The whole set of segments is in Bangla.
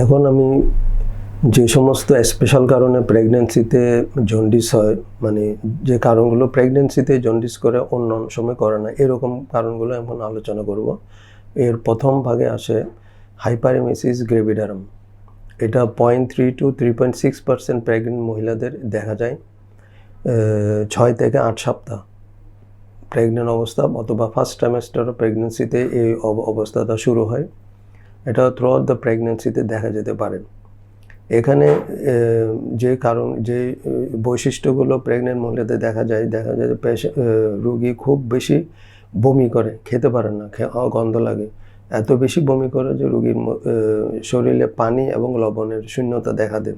এখন আমি যে সমস্ত স্পেশাল কারণে প্রেগন্যান্সিতে জন্ডিস হয়, মানে যে কারণগুলো প্রেগন্যান্সিতে জন্ডিস করে অন্য সময় করে না, এরকম কারণগুলো এখন আলোচনা করব। এর প্রথম ভাগে আসে হাইপারেমেসিস গ্রেভিডারাম। এটা 0.3 to 3.6% প্রেগনেন্ট মহিলাদের দেখা যায় 6 থেকে 8 সপ্তাহ প্রেগনেন্ট অবস্থা অথবা ফার্স্ট ট্রাইমেস্টার প্রেগনেন্সিতে এই অবস্থাটা শুরু হয়। এটা থ্রু আউট দ্য প্রেগনেন্সিতে দেখা যেতে পারে। এখানে যে বৈশিষ্ট্যগুলো প্রেগনেন্ট মহিলাদের দেখা যায় রোগী খুব বেশি বমি করে, খেতে পারে না, গন্ধ লাগে, এত বেশি বমি করে যে রোগীর শরীরে পানি এবং লবণের শূন্যতা দেখা দেয়।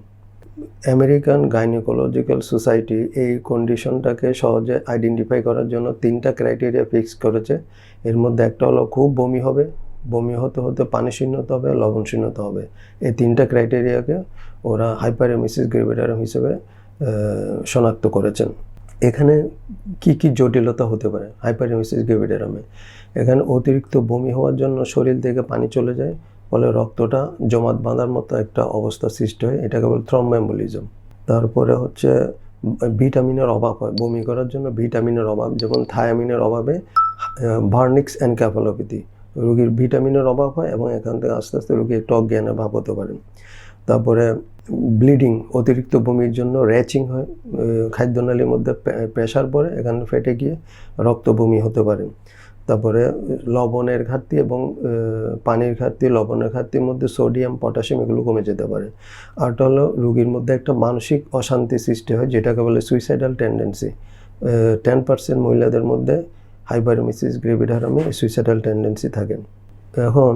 আমেরিকান গাইনোকোলজিক্যাল সোসাইটি এই কন্ডিশনটাকে সহজে আইডেন্টিফাই করার জন্য 3টা ক্রাইটেরিয়া ফিক্স করেছে। এর মধ্যে একটা হলো খুব বমি হবে, বমি হতে হতে পানি শূন্যতা হবে, লবণ শূন্যতা হবে। এই 3টা ক্রাইটেরিয়াকে ওরা হাইপারেমেসিস গ্রেভিডারাম হিসেবে শনাক্ত করেছেন। এখানে কি কি জটিলতা হতে পারে হাইপারেমেসিস গ্রেভিডারামে? এখানে অতিরিক্ত বমি হওয়ার জন্য শরীর থেকে পানি চলে যায়, ফলে রক্তটা জমাট বাঁধার মতো একটা অবস্থা সৃষ্টি হয়, এটাকে বলে থ্রম্বোএম্বোলিজম। তারপরে হচ্ছে ভিটামিনের অভাব হয়, বমি করার জন্য ভিটামিনের অভাব, যেমন থায়ামিনের অভাবে ভার্নিক্স এনকেফালোপ্যাথি, রোগীর ভিটামিনের অভাব হয় এবং এখান থেকে আস্তে আস্তে রোগী একটু অজ্ঞানের ভাব হতে পারে। তারপরে ব্লিডিং, অতিরিক্ত বমির জন্য র্যাচিং হয়, খাদ্যনালীর মধ্যে প্রেশার পড়ে, এখানে ফেটে গিয়ে রক্ত বমি হতে পারে। তারপরে লবণের ঘাটতি এবং পানির ঘাটতি, লবণের ঘাটতির মধ্যে সোডিয়াম, পটাশিয়াম এগুলো কমে যেতে পারে। আরটা হলো রোগীর মধ্যে একটা মানসিক অশান্তি সৃষ্টি হয়, যেটাকে বলে সুইসাইডাল টেন্ডেন্সি। 10% মহিলাদের মধ্যে হাইপারেমেসিস গ্রেভিডারামে সুইসাইডাল টেন্ডেন্সি থাকে। এখন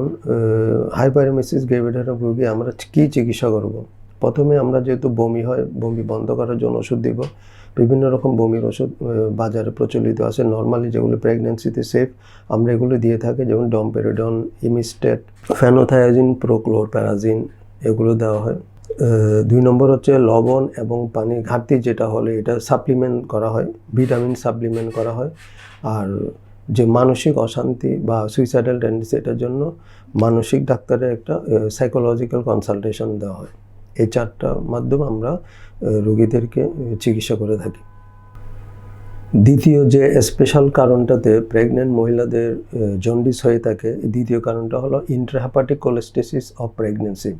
হাইপারেমেসিস গ্রেভিডারাম রোগী আমরা কী চিকিৎসা করব? প্রথমে আমরা যেহেতু বমি হয়, বমি বন্ধ করার জন্য ওষুধ দিব। বিভিন্ন রকম বমির ওষুধ বাজারে প্রচলিত আছে, নর্মালি যেগুলো প্রেগনেন্সিতে সেফ আমরা এগুলো দিয়ে থাকি, যেমন ডমপেরিডন, ইমিস্টেট, ফেনোথায়াজিন, প্রোক্লোরপ্যারাজিন এগুলো দেওয়া হয়। 2 নম্বর হচ্ছে লবণ এবং পানি ঘাটতি যেটা হলে এটা সাপ্লিমেন্ট করা হয়, ভিটামিন সাপ্লিমেন্ট করা হয়। আর যে মানসিক অশান্তি বা সুইসাইডাল টেন্ডেন্সি, এটার জন্য মানসিক ডাক্তারের একটা সাইকোলজিক্যাল কনসালটেশন দেওয়া হয়। এই 4টার মাধ্যমে আমরা রোগীদেরকে চিকিৎসা করে থাকি। দ্বিতীয় যে স্পেশাল কারণটাতে প্রেগনেন্ট মহিলাদের জন্ডিস হয়ে থাকে, দ্বিতীয় কারণটা হলো ইন্ট্রাহেপাটিক কোলেস্টেসিস অফ প্রেগনেন্সি।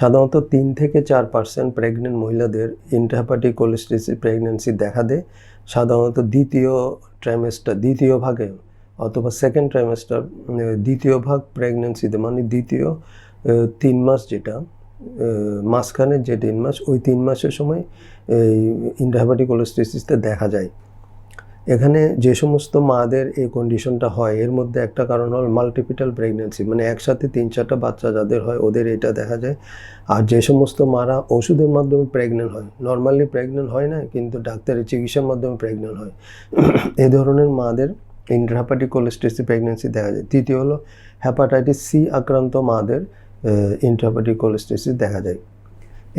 সাধারণত 3 থেকে 4% প্রেগনেন্ট মহিলাদের ইন্ট্রাহেপাটিক কোলেস্টেসিস প্রেগনেন্সি দেখা দেয়, সাধারণত দ্বিতীয় ভাগে অথবা সেকেন্ড ট্রাইমেস্টার, দ্বিতীয় ভাগ প্রেগনেন্সিতে, মানে দ্বিতীয় 3 মাস, যেটা মাঝখানে যে 3 মাস, ওই 3 মাসের সময় এই ইন্ট্রাহেপাটিক কোলেস্টেসিসটা দেখা যায়। এখানে যে সমস্ত মাদের এই কন্ডিশনটা হয়, এর মধ্যে একটা কারণ হল মাল্টিপিটাল প্রেগনেন্সি, মানে একসাথে 3-4টা বাচ্চা যাদের হয় ওদের এটা দেখা যায়। আর যে সমস্ত মারা ওষুধের মাধ্যমে প্রেগনেন্ট হয়, নর্মালি প্রেগনেন্ট হয় না কিন্তু ডাক্তারের চিকিৎসার মাধ্যমে প্রেগনেন্ট হয়, এই ধরনের মাদের ইন্ট্রাহেপাটিক কোলেস্টেসিস প্রেগনেন্সি দেখা যায়। তৃতীয় হলো হেপাটাইটিস সি আক্রান্ত মাদের ইন্ট্রাহেপাটিক কোলেস্টেসিস দেখা যায়।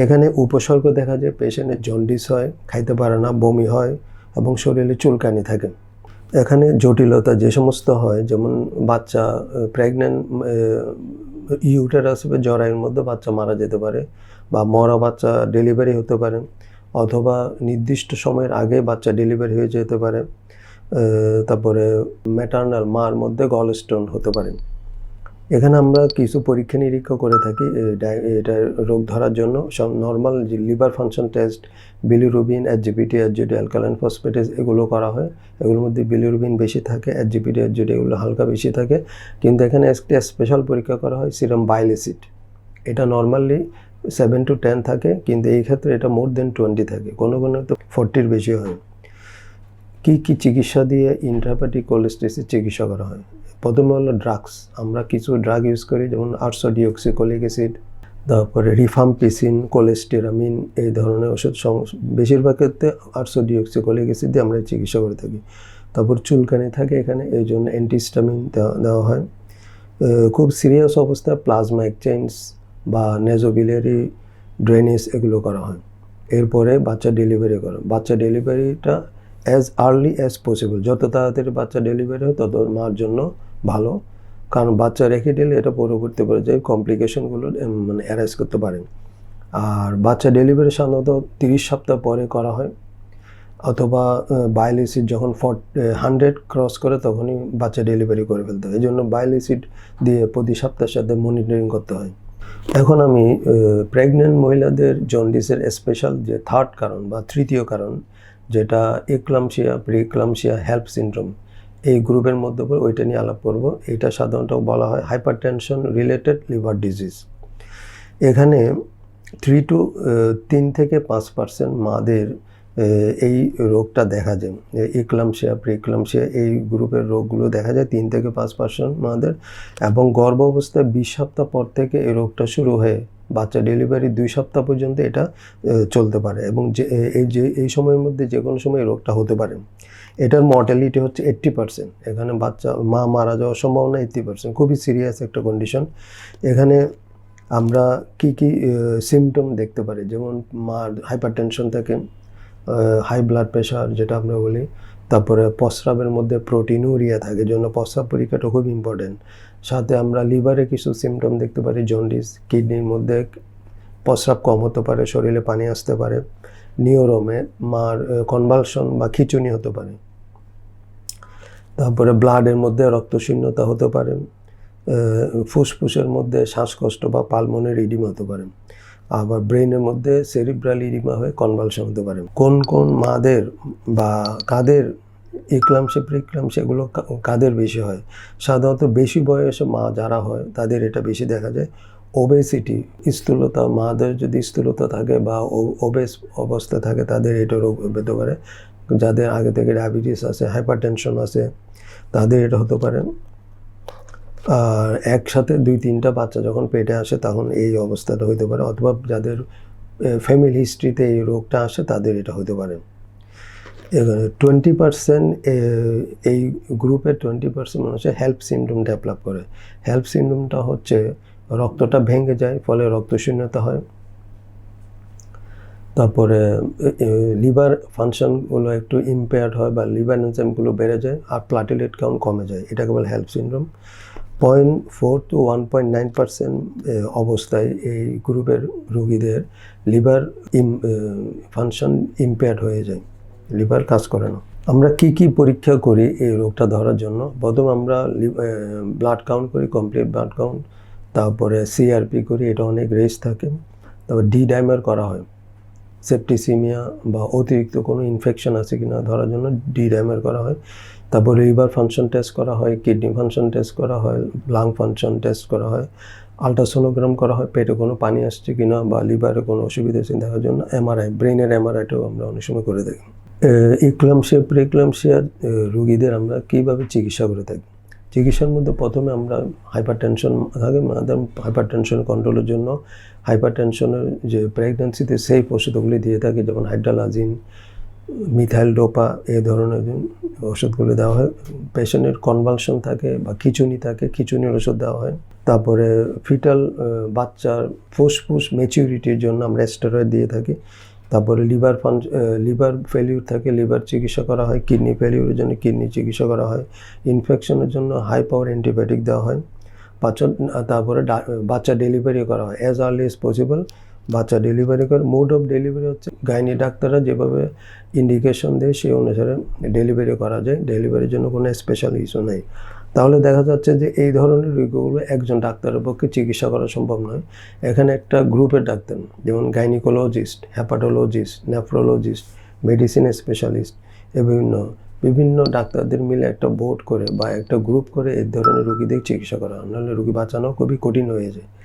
এখানে উপসর্গ দেখা যায় পেশেন্টের জন্ডিস হয়, খাইতে পারে না, বমি হয় এবং শরীরে চুলকানি থাকে। এখানে জটিলতা যে সমস্ত হয়, যেমন বাচ্চা প্রেগনেন্ট ইউটেরাস বা জরায়ুর মধ্যে বাচ্চা মারা যেতে পারে, বা মরা বাচ্চা ডেলিভারি হতে পারে, অথবা নির্দিষ্ট সময়ের আগে বাচ্চা ডেলিভারি হয়ে যেতে পারে। তারপরে ম্যাটার্নাল মার মধ্যে গলস্টোন হতে পারে। এখানে আমরা কিছু পরীক্ষা নিরীক্ষা করে থাকি এটা রোগ ধরার জন্য। সব নর্মাল যে liver function test, bilirubin, SGPT, SGD, alkaline phosphatase এগুলো করা হয়। এগুলোর মধ্যে বিলিরুবিন বেশি থাকে, এসজিপিটি, এসজিডি এগুলো হালকা বেশি থাকে। কিন্তু এখানে একটা স্পেশাল পরীক্ষা করা হয় সিরাম বাইল অ্যাসিড। এটা নর্মালি 7 to 10 থাকে, কিন্তু এই ক্ষেত্রে এটা মোর দেন 20 থাকে, কোনো তো 40-র বেশি হয়। কি চিকিৎসা দিয়ে ইন্ট্রাহেপাটিক কোলেস্টেসিস চিকিৎসা করা হয়? প্রথমে হলো ড্রাগস। আমরা কিছু ড্রাগ ইউজ করি, যেমন আর্সোডিওক্সিকোলিক অ্যাসিড, তারপরে রিফাম্পিসিন, কোলেস্টেরামিন, এই ধরনের ওষুধ। বেশিরভাগ ক্ষেত্রে আর্সোডিওক্সিকোলিক অ্যাসিড দিয়ে আমরা চিকিৎসা করে থাকি। তারপর চুলকানি থাকে এখানে, এই জন্য অ্যান্টিহিস্টামিন দেওয়া হয়। খুব সিরিয়াস অবস্থা প্লাজমা এক্সচেঞ্জ বা নেজোবিলিয়ারি ড্রেনেজ এগুলো করা হয়। এরপরে বাচ্চা ডেলিভারি করা। বাচ্চা ডেলিভারিটা অ্যাজ আর্লি অ্যাজ পসিবল, যত তাড়াতাড়ি বাচ্চা ডেলিভারি হয় তত মার জন্য ভালো। কারণ বাচ্চা রেখে দিলে এটা পরবর্তী পর্যায়ে কমপ্লিকেশনগুলো মানে অ্যারাইজ করতে পারে। আর বাচ্চা ডেলিভারি সাধারণত 30 সপ্তাহ পরে করা হয়, অথবা বাইল অ্যাসিড যখন 100 ক্রস করে তখনই বাচ্চা ডেলিভারি করে ফেলতে হয়। এই জন্য বাইল অ্যাসিড দিয়ে প্রতি সপ্তাহের সাথে মনিটরিং করতে হয়। এখন আমি প্রেগনেন্ট মহিলাদের জন্ডিসের স্পেশাল যে থার্ড কারণ বা তৃতীয় কারণ, যেটা এক্লাম্পসিয়া, প্রিক্লাম্পসিয়া, হেল্প সিনড্রোম, এই গ্রুপের মধ্যে পড়ে ওইটা নিয়ে আলাপ করব। এটা সাধারণত বলা হয় হাইপারটেনশন রিলেটেড লিভার ডিজিজ। এখানে 3 থেকে 5% মাদের এই রোগটা দেখা যায়। এক্লাম্পসিয়া, প্রিক্লাম্পসিয়া এই গ্রুপের রোগগুলো দেখা যায় 3 থেকে 5% মাদের, এবং গর্ভ অবস্থায় 20 সপ্তাহ পর থেকে এই রোগটা শুরু হয়ে বাচ্চা ডেলিভারি 2 সপ্তাহ পর্যন্ত এটা চলতে পারে, এবং এই সময়ের মধ্যে যে কোনো সময় এই রোগটা হতে পারে। এটার মর্টালিটি হচ্ছে 80%। এখানে মা মারা যাওয়ার সম্ভাবনা 80%। খুবই সিরিয়াস একটা কন্ডিশন। এখানে আমরা কি সিমটম দেখতে পারি, যেমন মার হাইপারটেনশন থাকে, হাই ব্লাড প্রেশার যেটা আমরা বলি, তারপরে প্রস্রাবের মধ্যে প্রোটিনুরিয়া থাকে, জন্য প্রস্রাব পরীক্ষাটা খুব ইম্পর্টেন্ট। সাথে আমরা লিভারে কিছু সিমটম দেখতে পারি, জন্ডিস, কিডনির মধ্যে প্রস্রাব কম হতে পারে, শরীরে পানি আসতে পারে, নিউরোমে মার কনভালশন বা খিঁচুনি হতে পারে, তারপরে ব্লাডের মধ্যে রক্তশূন্যতা হতে পারে, ফুসফুসের মধ্যে শ্বাসকষ্ট বা পালমোনারি ইডিমা হতে পারে, আবার ব্রেনের মধ্যে সেরিব্রাল ইডিমা হয়ে কনভালশন হতে পারে। কোন কোন মাদের বা কাদের এক্লাম্পসিয়া, প্রিক্লাম্পসিয়া এগুলো কাদের বেশি হয়? সাধারণত বেশি বয়সে মা যারা হয় তাদের এটা বেশি দেখা যায়। ওবেসিটি, স্থূলতা, মাদের যদি স্থূলতা থাকে বা ওবেস অবস্থা থাকে তাদের এটা রোগ হতে পারে। যাদের আগে থেকে ডায়াবেটিস আছে, হাইপারটেনশন আছে, তাদের এটা হতে পারে। আর একসাথে 2-3টা বাচ্চা যখন পেটে আসে তখন এই অবস্থাটা হতে পারে, অথবা যাদের ফ্যামিলি হিস্ট্রিতে এই রোগটা আসে তাদের এটা হতে পারে। 20% এই গ্রুপের 20% মানুষের হেল্প সিনড্রোম ডেভেলপ করে। হেল্প সিনড্রোমটা হচ্ছে রক্তটা ভেঙে যায়, ফলে রক্তশূন্যতা হয়, তারপরে লিভার ফাংশনগুলো একটু ইম্পেয়ার্ড হয় বা লিভার এনজাইমগুলো বেড়ে যায়, আর প্লাটেলেট কাউন্ট কমে যায়। এটাকে বলে হেল্প সিনড্রোম। 0.4 to 1.9% অবস্থায় এই গ্রুপের রোগীদের লিভার ফাংশন ইম্পেয়ার্ড হয়ে যায়, লিভার কাজ করে না। আমরা কি পরীক্ষা করি এই রোগটা ধরার জন্য? প্রথম আমরা ব্লাড কাউন্ট করি, কমপ্লিট ব্লাড কাউন্ট, তারপরে সিআরপি করি, এটা অনেক রেস থাকে, তারপর ডি ডাইমার করা হয়, সেপ্টিসিমিয়া বা অতিরিক্ত কোনো ইনফেকশন আছে কিনা ধরার জন্য ডি ডাইমার করা হয়, তারপরে লিভার ফাংশন টেস্ট করা হয়, কিডনি ফাংশন টেস্ট করা হয়, লাং ফাংশন টেস্ট করা হয়, আলট্রাসোনোগ্রাম করা হয়, পেটে কোনো পানি আসছে কিনা বা লিভারে কোনো অসুবিধা আছে দেখার জন্য এমআরআই, ব্রেনের এমআরআইটাও আমরা অনেক সময় করে থাকি। এক্লাম্পসিয়া, প্রিক্লাম্পসিয়ার রোগীদের আমরা কীভাবে চিকিৎসা করে থাকি? চিকিৎসার মধ্যে প্রথমে আমরা হাইপারটেনশন থাকে, আমাদের হাইপারটেনশন কন্ট্রোলের জন্য হাইপারটেনশনের যে প্রেগন্যান্সিতে সেই ওষুধগুলি দিয়ে থাকে, যেমন হাইড্রালাজিন, মিথাইল ডোপা, এই ধরনের ওষুধগুলো দেওয়া হয়। পেশেন্টের কনভালশন থাকে বা খিঁচুনি থাকে, খিঁচুনির ওষুধ দেওয়া হয়। তারপরে ফিটাল বাচ্চার ফুসফুস ম্যাচিউরিটির জন্য আমরা স্টেরয়েড দিয়ে থাকি। তারপরে লিভার ফেলিউর থাকে, লিভার চিকিৎসা করা হয়। কিডনি ফেলিউরের জন্য কিডনি চিকিৎসা করা হয়। ইনফেকশনের জন্য হাই পাওয়ার অ্যান্টিবায়োটিক দেওয়া হয়। তারপরে বাচ্চা ডেলিভারি করা হয় অ্যাজ আর্লি এজ পসিবল। বাচ্চা ডেলিভারি করে, মোড অফ ডেলিভারি হচ্ছে গাইনি ডাক্তাররা যেভাবে ইন্ডিকেশন দেয় সেই অনুসারে ডেলিভারি করা যায়। ডেলিভারির জন্য কোনো স্পেশাল ইস্যু নেই। তাহলে দেখা যাচ্ছে যে এই ধরনের রোগগুলো একজন ডাক্তারের পক্ষে চিকিৎসা করা সম্ভব নয়। এখানে একটা গ্রুপের ডাক্তার, যেমন গাইনিকোলজিস্ট, হ্যাপাটোলজিস্ট, নেফ্রোলজিস্ট, মেডিসিন স্পেশালিস্ট, বিভিন্ন ডাক্তারদের মিলে একটা বোর্ড করে বা একটা গ্রুপ করে এই ধরনের রোগীদের চিকিৎসা করা হয়, নাহলে রোগী বাঁচানো খুবই কঠিন হয়ে যায়।